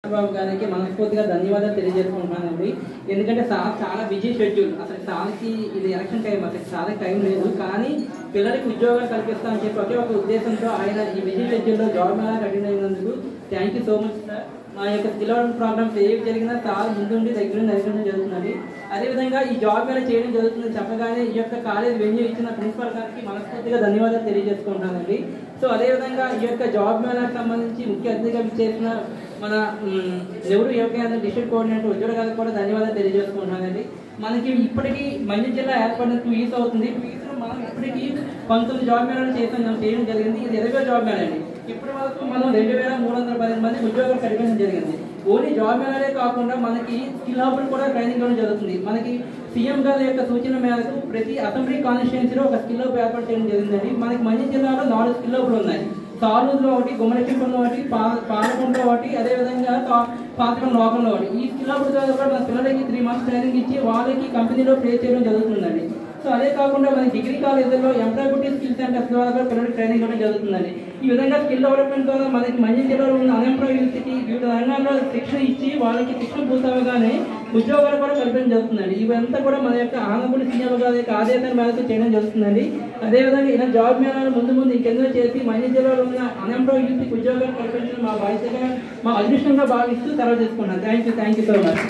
బాబు గారికి మనస్ఫూర్తిగా ధన్యవాదాలు తెలియజేసుకుంటున్నానండి. ఎందుకంటే సార్ చాలా బిజీ షెడ్యూల్. అసలు సార్కి ఇది ఎలక్షన్ టైం, అసలు సార్కి టైం లేదు. కానీ పిల్లలకి ఉద్యోగాలు కల్పిస్తా అని చెప్పి ఒకే ఒక ఉద్దేశంతో ఆయన ఈ బిజీ షెడ్యూల్లో జాబ్ మేళాకి అటెండ్ అయినందుకు thank you so much sir. మా యొక్క స్కిల్ డెవలప్మెంట్ ప్రోగ్రామ్స్ ఏవి జరిగినా సార్ ముందుండి దగ్గర నడిపించడం జరుగుతుంది. అదేవిధంగా ఈ జాబ్ మేళ చేయడం జరుగుతుంది చెప్పగానే ఈ యొక్క కాలేజ్ వెన్యూ ఇచ్చిన ప్రిన్సిపల్ గారికి మనస్ఫూర్తిగా ధన్యవాదాలు తెలియజేసుకుంటున్నానండి. సో అదేవిధంగా ఈ యొక్క జాబ్ మేళాకి సంబంధించి ముఖ్య అతిథిగా చేసిన మన నెహ్రూ యువ కేంద్రం డిస్ట్రిక్ట్ కోఆర్డినేటర్ ఉజ్వల గారికి కూడా ధన్యవాదాలు తెలియజేసుకుంటున్నానండి. మనకి ఇప్పటికీ మండ్యం జిల్లా ఏర్పడిన 2 years అవుతుంది. 2 years మనం ఇప్పటికీ 19 జాబ్ మేళాలు చేయడం జరిగింది. ఇది 20వ జాబ్ మేళా అండి. ఇప్పటి వరకు మనం 2315 మంది ఉద్యోగాలు కల్పించడం జరిగింది. ఓన్లీ జాబ్ మేళాలే కాకుండా మనకి స్కిల్ హబ్లు కూడా ట్రైనింగ్ ఇవ్వడం జరుగుతుంది. మనకి సీఎం గారి యొక్క సూచన మేరకు ప్రతి అసెంబ్లీ కాన్స్టిట్యుయెన్సీలో ఒక స్కిల్ హబ్ ఏర్పాటు చేయడం జరిగిందండి. మనకి మండ్యం జిల్లాలో 4 స్కిల్ హబ్లు ఉన్నాయి. సాలూరులో ఒకటి, గుమ్మలక్ష్మీపురంలో ఒకటి, పాలకొండలో ఒకటి, అదేవిధంగా పాతకొండ లోకల్లో ఒకటి. ఈ స్కిల్ హబ్ ద్వారా కూడా మన పిల్లలకి 3 months ట్రైనింగ్ ఇచ్చి వాళ్ళకి కంపెనీలో ప్లే చేయడం జరుగుతుందండి. సో అదే కాకుండా మన డిగ్రీ కాలేజీలో ఎంప్లాయబిలిటీ స్కిల్ సెంటర్స్ ద్వారా కూడా పిల్లలకి ట్రైనింగ్ ఇవ్వడం జరుగుతుందండి. ఈ విధంగా స్కిల్ డెవలప్మెంట్ ద్వారా మనకి మండ్యం జిల్లాలో ఉన్న అన్ఎంప్లాయ్ యూత్కి వివిధ రంగాల్లో శిక్షణ ఇచ్చి వాళ్ళకి శిక్షణ పూర్తవగానే ఉద్యోగాలు కూడా కల్పించడం జరుగుతుందండి. ఇవంతా కూడా మన యొక్క ఆనపూడి సీఎం గారి యొక్క ఆదేశాల మేరకు చేయడం జరుగుతుందండి. అదేవిధంగా ఇలా జాబ్ మేళాలు ముందు ఇంకెందుకు చేసి మండ్యం జిల్లాలో ఉన్న అన్ఎంప్లాయ్ యూత్కి ఉద్యోగాలు కల్పించడం మా బాధ్యతగా, మా అదృష్టంగా భావిస్తూ సెలవు తీసుకున్నాను. Thank you so much.